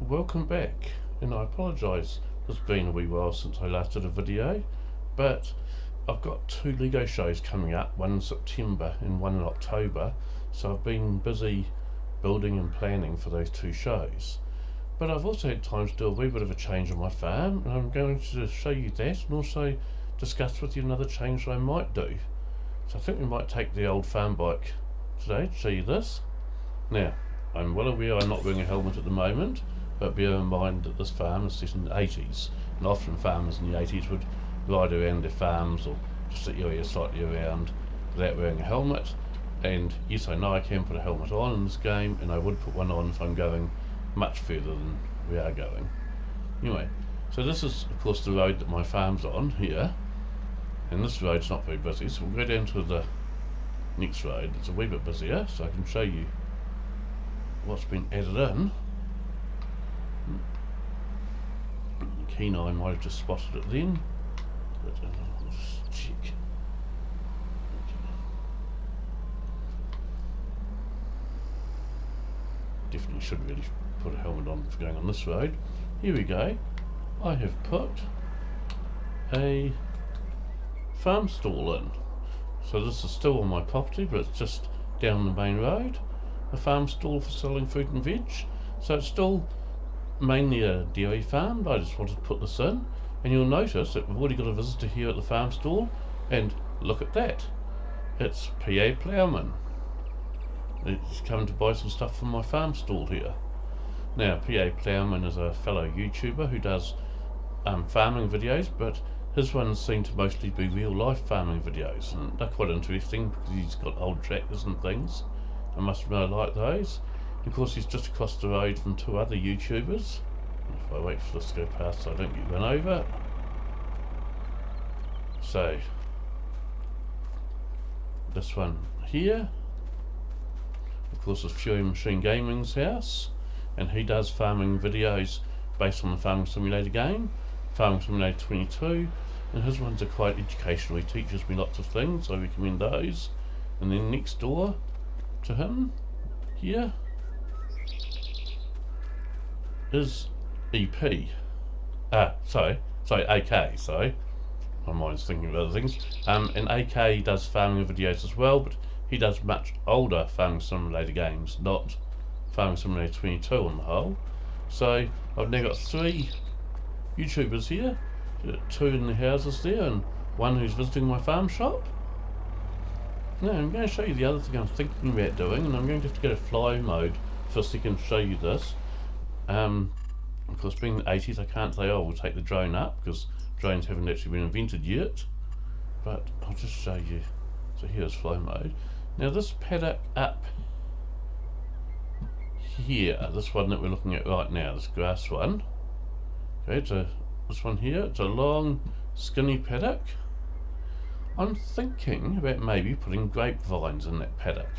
Welcome back, and I apologise, it's been a wee while since I last did a video, but I've got two Lego shows coming up, one in September and one in October, so I've been busy building and planning for those two shows. But I've also had time to do a wee bit of a change on my farm, and I'm going to show you that and also discuss with you another change that I might do. So I think we might take the old farm bike today to show you this. Now, I'm well aware I'm not wearing a helmet at the moment, but bear in mind that this farm is set in the 80s, and often farmers in the 80s would ride around their farms or just the area slightly around without wearing a helmet. And yes, I know I can put a helmet on in this game, and I would put one on if I'm going much further than we are going. Anyway, so this is of course the road that my farm's on here, and this road's not very busy, so we'll go down to the next road. It's a wee bit busier, so I can show you what's been added in. Keen eye might have just spotted it then, but I'll just check. Okay. Definitely should really put a helmet on for going on this road. Here we go. I have put a farm stall in. So this is still on my property, but it's just down the main road. A farm stall for selling fruit and veg. So it's still mainly a dairy farm, but I just wanted to put this in. And you'll notice that we've already got a visitor here at the farm stall, and look at that. It's P.A. Ploughman. He's come to buy some stuff from my farm stall here. Now, P.A. Ploughman is a fellow YouTuber who does farming videos, but his ones seem to mostly be real life farming videos, and they're quite interesting because he's got old tractors and things. I must admit I like those. Of course, he's just across the road from two other YouTubers. If I wait for this to go past so I don't get run over. So, this one here, of course, is Fury Machine Gaming's house, and he does farming videos based on the Farming Simulator game, Farming Simulator 22, and his ones are quite educational. He teaches me lots of things, so I recommend those. And then next door to him, here, is EP. AK, sorry. My mind's thinking of other things. And AK does farming videos as well, but he does much older Farming Simulator games, not Farming Simulator 22 on the whole. So I've now got three YouTubers here, two in the houses there, and one who's visiting my farm shop. Now I'm going to show you the other thing I'm thinking about doing, and I'm going to have to go to fly mode for a second to show you this. Of course, being the 80s, I can't say, oh, we'll take the drone up, because drones haven't actually been invented yet. But I'll just show you. So here's fly mode. Now this paddock up here, this one that we're looking at right now, this grass one. Okay, so this one here, it's a long, skinny paddock. I'm thinking about maybe putting grapevines in that paddock,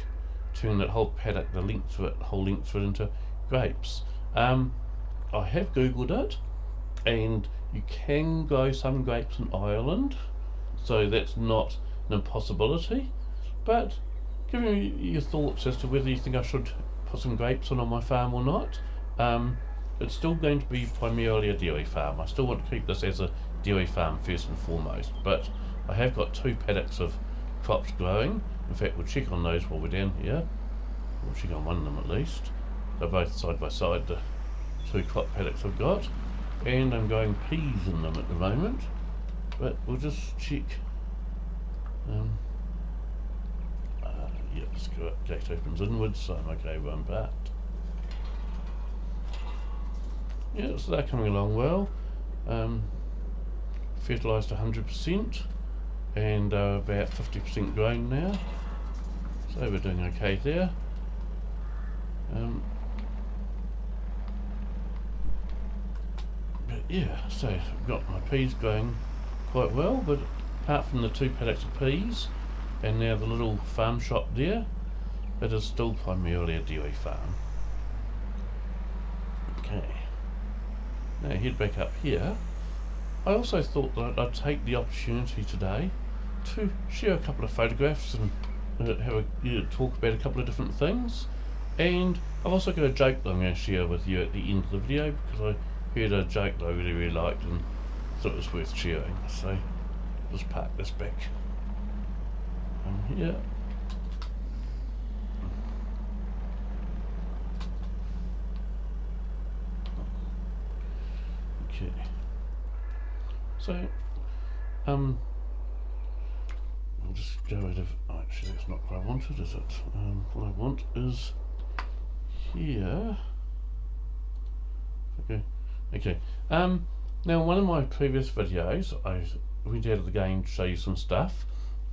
turning that whole paddock, the whole length of it into grapes. I have googled it, and you can grow some grapes in Ireland, so that's not an impossibility. But give me your thoughts as to whether you think I should put some grapes on my farm or not. It's still going to be primarily a dairy farm. I still want to keep this as a dairy farm first and foremost, but I have got two paddocks of crops growing. In fact, we'll check on those while we're down here. We'll check on one of them at least. They're both side by side, the two crop paddocks I've got, and I'm growing peas in them at the moment, but we'll just check. Yeah, this gate opens inwards, so I'm okay with one part. Yeah, so they're coming along well. Fertilised 100%, and about 50% grown now, so we're doing okay there. But yeah, so I've got my peas growing quite well, but apart from the two paddocks of peas and now the little farm shop there, it is still primarily a dairy farm. Okay, now head back up here. I also thought that I'd take the opportunity today to share a couple of photographs and have a talk about a couple of different things. And I've also got a joke that I'm going to share with you at the end of the video, because I heard a joke that I really liked and thought it was worth sharing. So just park this back here. Okay. So I'll just go rid of. Oh, actually, that's not what I wanted, is it? What I want is here. Okay. Now, in one of my previous videos, I went out of the game to show you some stuff,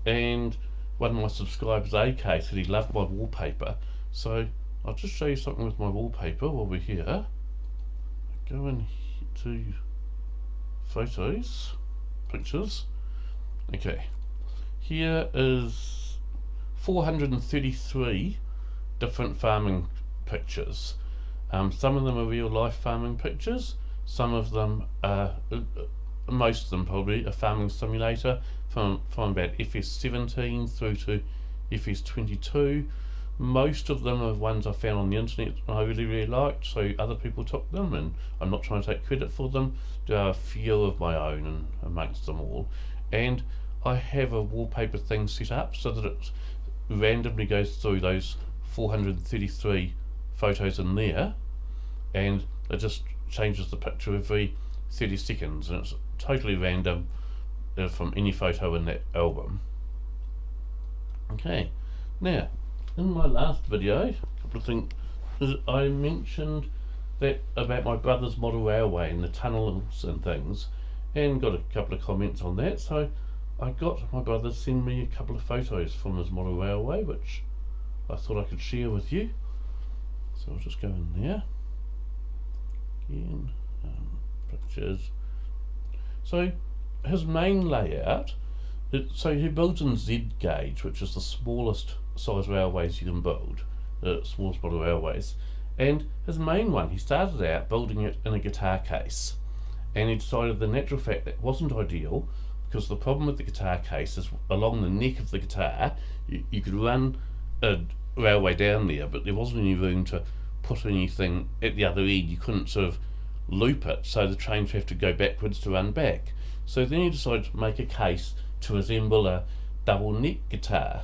and one of my subscribers, AK, said he loved my wallpaper. So I'll just show you something with my wallpaper while we're here. I go in to photos, pictures. Okay, here is 433 different farming pictures. Some of them are real life farming pictures, some of them are, most of them probably, a farming simulator from about FS17 through to FS22. Most of them are ones I found on the internet and I really liked, so other people took them, and I'm not trying to take credit for them. There are a few of my own and amongst them all, and I have a wallpaper thing set up so that it randomly goes through those 433 photos in there, and it just changes the picture every 30 seconds, and it's totally random from any photo in that album. Okay, now in my last video, a couple of things, I mentioned that about my brother's model railway and the tunnels and things, and got a couple of comments on that, so I got my brother to send me a couple of photos from his model railway, which I thought I could share with you. So I'll just go in there again, pictures. So his main layout, so he builds in Z gauge, which is the smallest size railways you can build, the smallest model railways. And his main one, he started out building it in a guitar case, and he decided the natural fact that wasn't ideal, because the problem with the guitar case is along the neck of the guitar you could run a railway down there, but there wasn't any room to put anything at the other end. You couldn't sort of loop it, so the trains have to go backwards to run back. So then he decided to make a case to resemble a double neck guitar.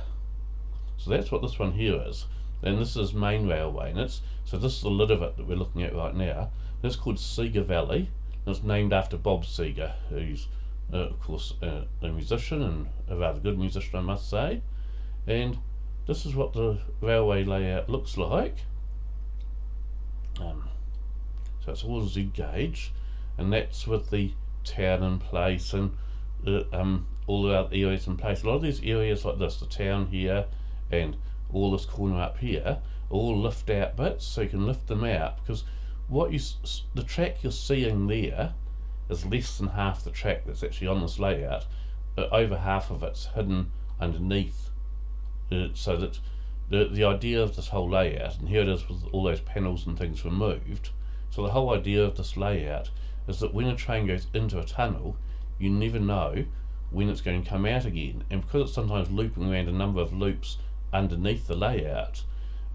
So that's what this one here is, and this is main railway, and so this is the lid of it that we're looking at right now. It's called Seeger Valley, and it's named after Bob Seeger, who's of course a musician, and a rather good musician, I must say. And this is what the railway layout looks like. So it's all Z gauge, and that's with the town in place, and all the other areas in place. A lot of these areas like this, the town here and all this corner up here, are all lift out bits, so you can lift them out, because the track you're seeing there is less than half the track that's actually on this layout. Over half of it's hidden underneath, so that the idea of this whole layout, and here it is with all those panels and things removed, so the whole idea of this layout is that when a train goes into a tunnel, you never know when it's going to come out again, and because it's sometimes looping around a number of loops underneath the layout,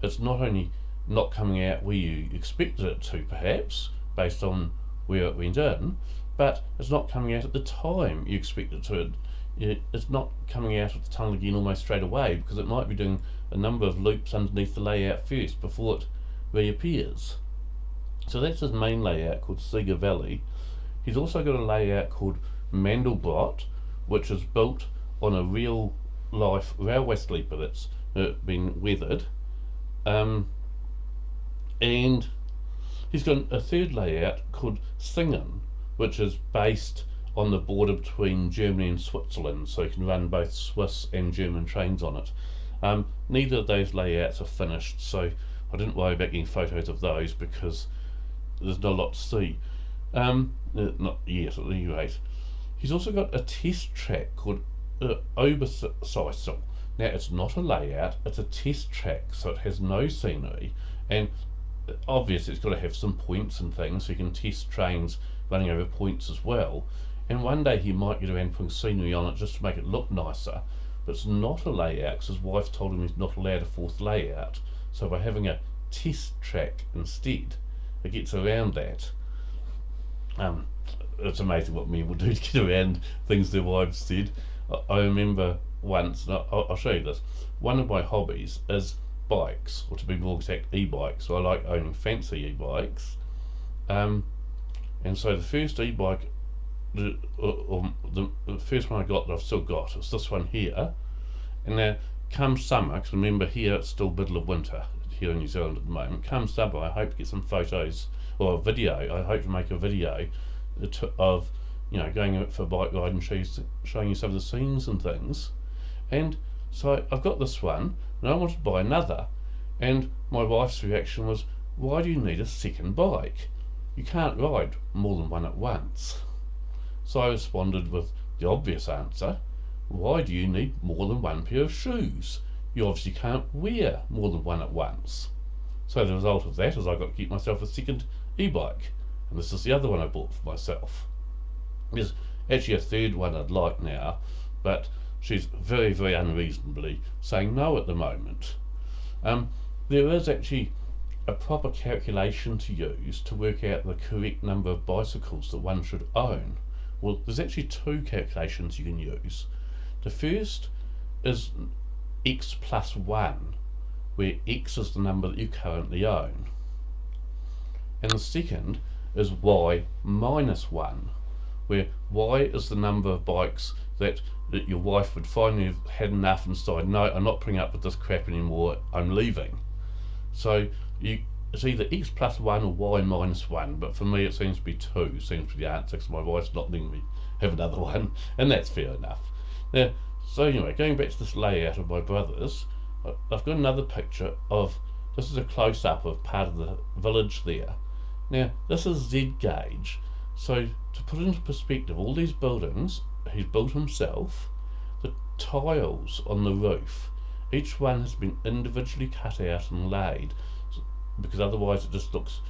it's not only not coming out where you expected it to, perhaps based on where it went in, but it's not coming out at the time you expect it to. It's not coming out of the tunnel again almost straight away, because it might be doing a number of loops underneath the layout first before it reappears. So that's his main layout, called Seeger Valley. He's also got a layout called Mandelbrot, which is built on a real life railway sleeper that's been weathered, and he's got a third layout called Singen, which is based on the border between Germany and Switzerland, so you can run both Swiss and German trains on it. Neither of those layouts are finished, so I didn't worry about getting photos of those because there's not a lot to see. Not yet, at any rate. He's also got a test track called Oberseisel. Now, it's not a layout, it's a test track, so it has no scenery, and obviously it's got to have some points and things, so you can test trains running over points as well. And one day he might get around putting scenery on it just to make it look nicer, but it's not a layout because his wife told him he's not allowed a fourth layout. So by having a test track instead. It gets around that. It's amazing what men will do to get around things their wives said. I remember once, and I'll show you this, one of my hobbies is bikes, or to be more exact, e-bikes. So I like owning fancy e-bikes. And so the first e-bike, the first one I got that I've still got, is this one here. And now, come summer, because remember here it's still middle of winter here in New Zealand at the moment, come summer I hope to get some photos, or a video, I hope to make a video of, going out for a bike ride and showing you some of the scenes and things. And so I've got this one, and I wanted to buy another, and my wife's reaction was, why do you need a second bike? You can't ride more than one at once. So I responded with the obvious answer, why do you need more than one pair of shoes? You obviously can't wear more than one at once. So the result of that is I got to keep myself a second e-bike, and this is the other one I bought for myself. There's actually a third one I'd like now, but she's very, very unreasonably saying no at the moment. There is actually a proper calculation to use to work out the correct number of bicycles that one should own. Well, there's actually two calculations you can use. The first is x plus 1, where x is the number that you currently own. And the second is y minus 1, where y is the number of bikes that your wife would finally have had enough and decide, no, I'm not putting up with this crap anymore, I'm leaving. So it's either x plus 1 or y minus 1, but for me it seems to be 2, seems to be the answer, because my wife's not letting me have another one, and that's fair enough. Now, so anyway, going back to this layout of my brother's, I've got another picture of, this is a close-up of part of the village there. Now, this is Z gauge, so to put into perspective, all these buildings he's built himself, the tiles on the roof, each one has been individually cut out and laid, because otherwise it just looks,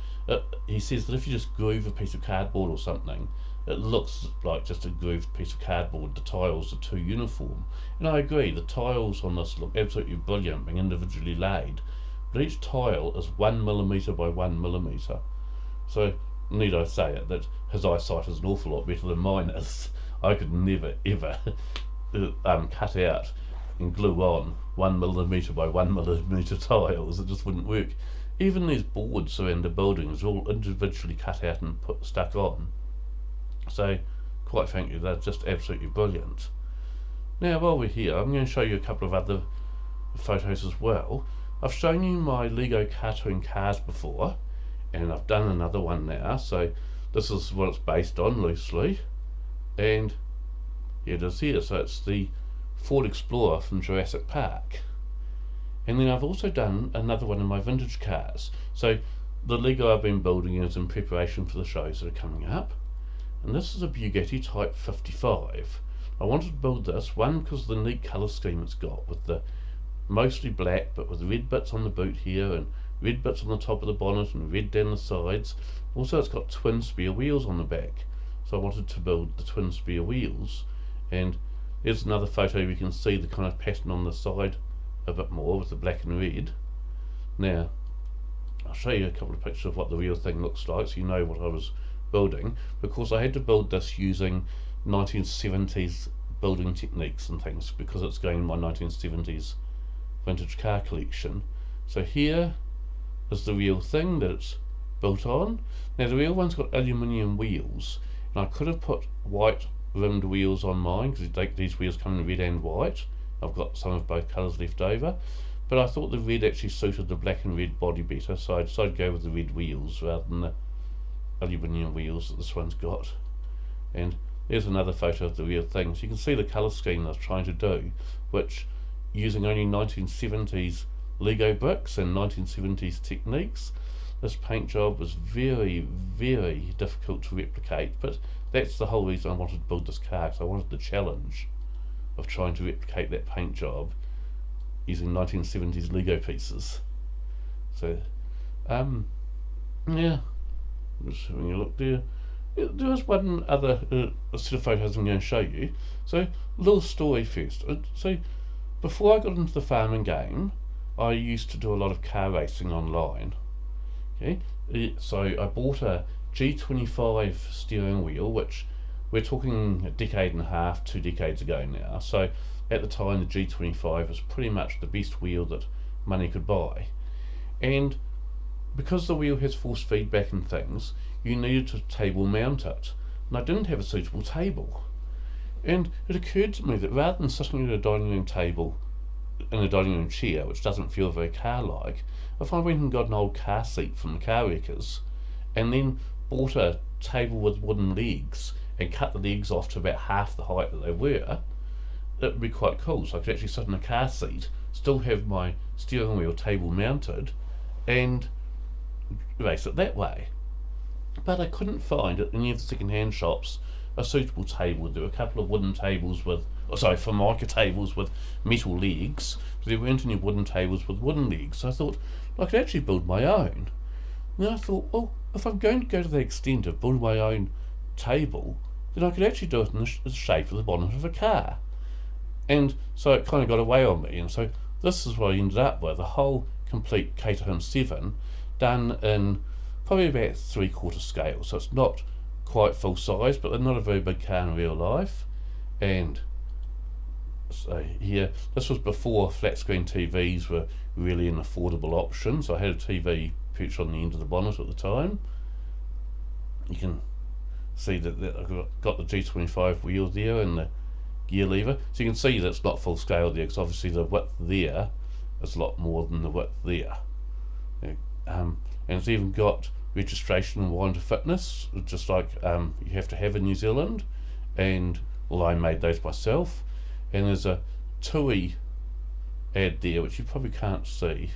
he says that if you just groove a piece of cardboard or something, it looks like just a grooved piece of cardboard. The tiles are too uniform. And I agree, the tiles on this look absolutely brilliant being individually laid, but each tile is 1mm by 1mm. So, need I say it, that his eyesight is an awful lot better than mine is. I could never ever cut out and glue on 1mm by 1mm tiles. It just wouldn't work. Even these boards around the buildings are all individually cut out and stuck on. So, quite frankly, they're just absolutely brilliant. Now, while we're here, I'm going to show you a couple of other photos as well. I've shown you my Lego cartoon cars before, and I've done another one now. So, this is what it's based on loosely, and here it is here. So, it's the Ford Explorer from Jurassic Park. And then I've also done another one of my vintage cars. So, the Lego I've been building is in preparation for the shows that are coming up. And this is a Bugatti Type 55. I wanted to build this, one, because of the neat colour scheme it's got, with the mostly black, but with red bits on the boot here, and red bits on the top of the bonnet, and red down the sides. Also, it's got twin spare wheels on the back. So I wanted to build the twin spare wheels. And here's another photo where you can see the kind of pattern on the side a bit more with the black and red. Now, I'll show you a couple of pictures of what the real thing looks like, so you know what I was building, because I had to build this using 1970s building techniques and things, because it's going in my 1970s vintage car collection. So here is the real thing that it's built on. Now the real one's got aluminium wheels, and I could have put white rimmed wheels on mine, because these wheels come in red and white. I've got some of both colours left over, but I thought the red actually suited the black and red body better, so I decided to go with the red wheels rather than the aluminium wheels that this one's got. And there's another photo of the real thing. So you can see the colour scheme I was trying to do, which, using only 1970s Lego bricks and 1970s techniques, this paint job was very, very difficult to replicate, but that's the whole reason I wanted to build this car, because I wanted the challenge of trying to replicate that paint job using 1970s Lego pieces. So, yeah, just having a look there. There was one other set of photos I'm going to show you. So, a little story first. So, before I got into the farming game, I used to do a lot of car racing online. Okay, so I bought a G25 steering wheel, which we're talking a decade and a half, 2 decades ago now. So at the time, the G25 was pretty much the best wheel that money could buy. And because the wheel has force feedback and things, you needed to table mount it. And I didn't have a suitable table. And it occurred to me that rather than sitting at a dining room table in a dining room chair, which doesn't feel very car-like, if I went and got an old car seat from the car wreckers and then bought a table with wooden legs and cut the legs off to about half the height that they were, it would be quite cool. So I could actually sit in a car seat, still have my steering wheel table mounted, and race it that way. But I couldn't find at any of the second-hand shops a suitable table. There were a couple of wooden tables with, formica tables with metal legs, but there weren't any wooden tables with wooden legs. So I thought I could actually build my own. And then I thought, well, if I'm going to go to the extent of building my own table, then I could actually do it in the shape of the bonnet of a car. And so it kind of got away on me. And so this is what I ended up with, a whole complete Caterham 7 done in probably about 3/4 scale. So it's not quite full size, but they're not a very big car in real life. And so here, this was before flat screen TVs were really an affordable option. So I had a TV perched on the end of the bonnet at the time. You can see that I've got the G25 wheel there and the gear lever. So you can see that it's not full scale there, because obviously the width there is a lot more than the width there. And it's even got registration and warranty fitness, just like you have to have in New Zealand, and I made those myself. And there's a TUI ad there which you probably can't see.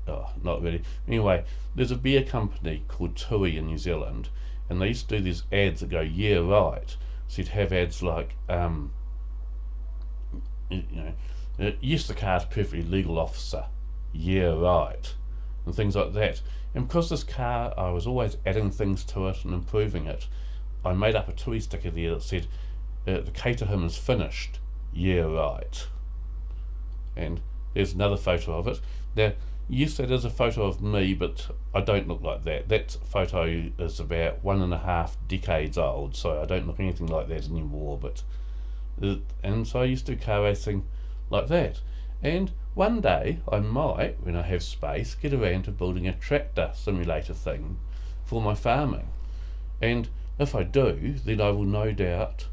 Oh, not really. Anyway, there's a beer company called TUI in New Zealand, and they used to do these ads that go, yeah, right. So you'd have ads like yes, the car's perfectly legal, officer, yeah, right, and things like that. And because this car, I was always adding things to it and improving it, I made up a TUI sticker there that said, the Caterham is finished, yeah, right. And there's another photo of it. Now, yes, that is a photo of me, but I don't look like that. That photo is about 1.5 decades old, so I don't look anything like that anymore. And so I used to do car racing like that. And one day I might, when I have space, get around to building a tractor simulator thing for my farming. And if I do, then I will no doubt,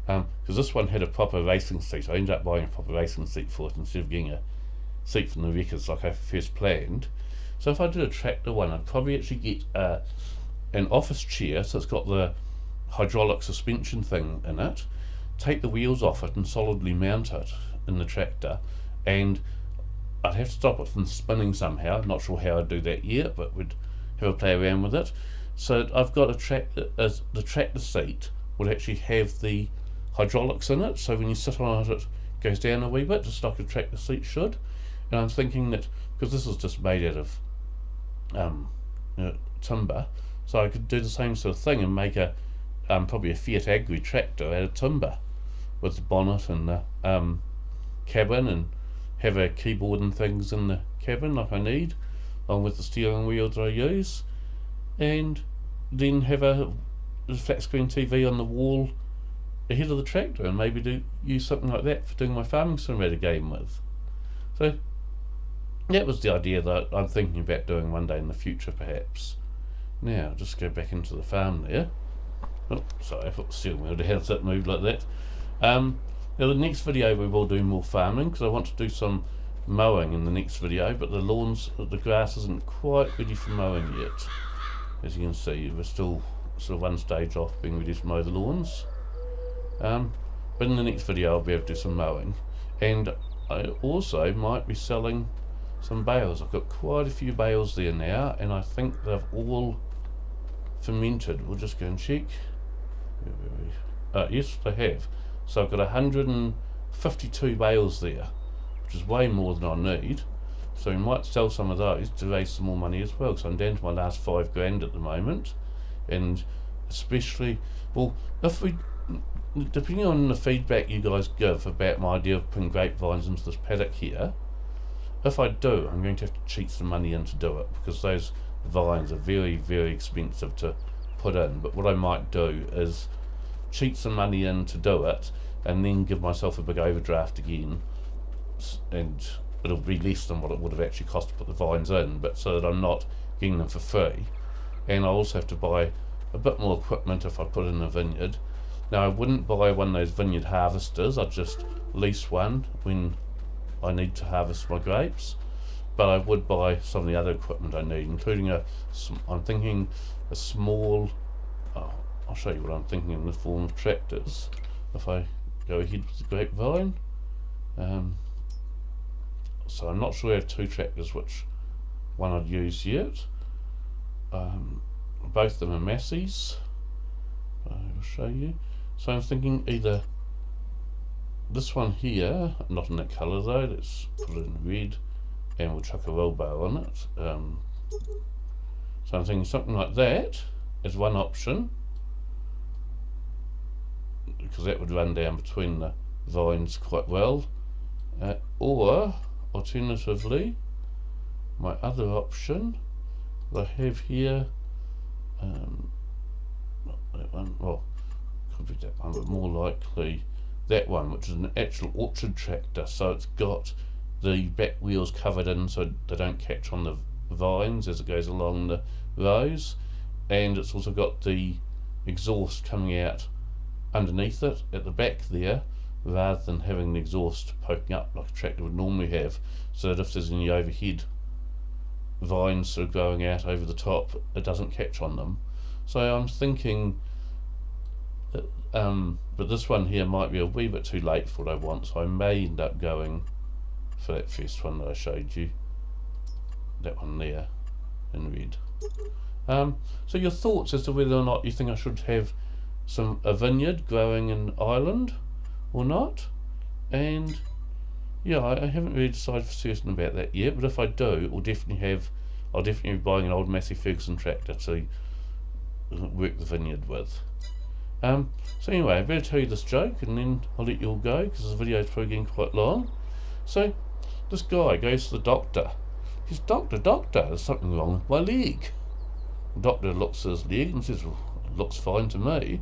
because this one had a proper racing seat, I ended up buying a proper racing seat for it instead of getting a seat from the wreckers like I first planned. So if I did a tractor one, I'd probably actually get an office chair, so it's got the hydraulic suspension thing in it, take the wheels off it and solidly mount it in the tractor, and I'd have to stop it from spinning somehow. I'm not sure how I'd do that yet, but we'd have a play around with it. So I've got a tractor, the tractor seat would actually have the hydraulics in it, so when you sit on it, it goes down a wee bit, just like a tractor seat should. And I'm thinking that, because this is just made out of timber, so I could do the same sort of thing and make a probably a Fiat Agri tractor out of timber with the bonnet and the cabin, and have a keyboard and things in the cabin like I need, along with the steering wheel that I use, and then have a flat screen TV on the wall ahead of the tractor, and maybe use something like that for doing my farming simulator game with. So that was the idea that I'm thinking about doing one day in the future, perhaps. Now, I'll just go back into the farm there. Oh, sorry, I put the steering wheel down so it moved like that. Now, the next video we will do more farming, because I want to do some mowing in the next video, but the grass isn't quite ready for mowing yet. As you can see, we're still sort of one stage off being ready to mow the lawns. But in the next video I'll be able to do some mowing, and I also might be selling some bales. I've got quite a few bales there now, and I think they've all fermented. We'll just go and check. Yes, they have. So I've got 152 bales there, which is way more than I need. So we might sell some of those to raise some more money as well, because I'm down to my last $5,000 at the moment. And especially, well, if we, depending on the feedback you guys give about my idea of putting grapevines into this paddock here, if I do, I'm going to have to cheat some money in to do it, because those vines are very, very expensive to put in. But what I might do is cheat some money in to do it, and then give myself a big overdraft again, and it'll be less than what it would have actually cost to put the vines in, but so that I'm not getting them for free. And I also have to buy a bit more equipment if I put in a vineyard. Now, I wouldn't buy one of those vineyard harvesters. I'd just lease one when I need to harvest my grapes, but I would buy some of the other equipment I need, including I'm thinking a small, I'll show you what I'm thinking in the form of tractors if I go ahead with the grapevine. So I'm not sure I have two tractors, which one I'd use yet. Both of them are Massey's. I will show you. So I'm thinking either this one here, not in that colour though, let's put it in red, and we'll chuck a wheelbarrow on it. So I'm thinking something like that is one option, because that would run down between the vines quite well. Or alternatively, my other option that I have here, not that one, well, could be that one, but more likely that one, which is an actual orchard tractor. So it's got the back wheels covered in so they don't catch on the vines as it goes along the rows, and it's also got the exhaust coming out underneath it at the back there, rather than having the exhaust poking up like a tractor would normally have, so that if there's any overhead vines sort of growing out over the top, it doesn't catch on them. So I'm thinking that, but this one here might be a wee bit too late for what I want, so I may end up going for that first one that I showed you, that one there in red. So your thoughts as to whether or not you think I should have a vineyard growing in Ireland or not. And yeah, I haven't really decided for certain about that yet, but if I do, I'll definitely be buying an old Massey Ferguson tractor to work the vineyard with. So anyway, I better tell you this joke and then I'll let you all go, because this video is probably getting quite long. So this guy goes to the doctor. He says, doctor, there's something wrong with my leg. The doctor looks at his leg and says, well, it looks fine to me.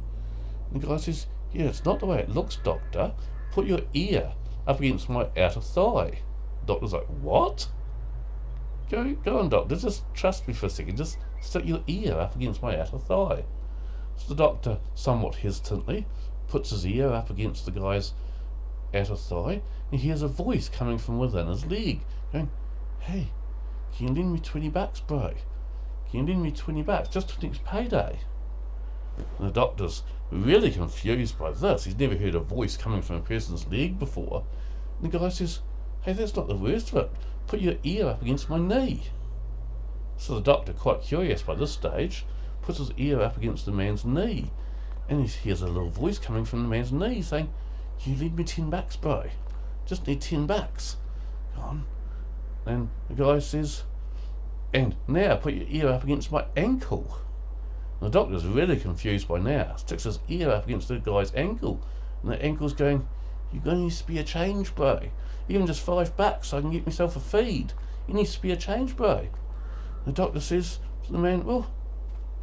And the guy says, yeah, it's not the way it looks, doctor. Put your ear up against my outer thigh. The doctor's like, what? Go on, doctor, just trust me for a second. Just stick your ear up against my outer thigh. So the doctor, somewhat hesitantly, puts his ear up against the guy's outer thigh, and he hears a voice coming from within his leg, going, hey, can you lend me $20, bro? Can you lend me $20 just for next payday? And the doctor's really confused by this. He's never heard a voice coming from a person's leg before. And the guy says, hey, that's not the worst of it. Put your ear up against my knee. So the doctor, quite curious by this stage, puts his ear up against the man's knee, and he hears a little voice coming from the man's knee saying, can you lend me $10, bro? Just need $10. Go on. And the guy says, and now put your ear up against my ankle. And the doctor's really confused by now. Sticks his ear up against the guy's ankle, and the ankle's going, you're going to need spare change, bro. Even just $5 so I can get myself a feed. You need spare change, bro. The doctor says to the man, well,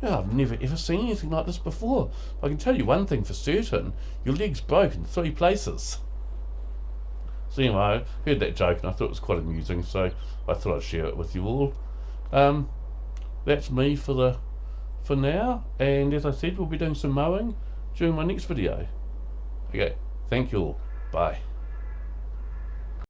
yeah, I've never ever seen anything like this before. I can tell you one thing for certain, your leg's broke in 3 places. So anyway, I heard that joke and I thought it was quite amusing, so I thought I'd share it with you all. That's me for now, and as I said, we'll be doing some mowing during my next video. Okay, thank you all. Bye.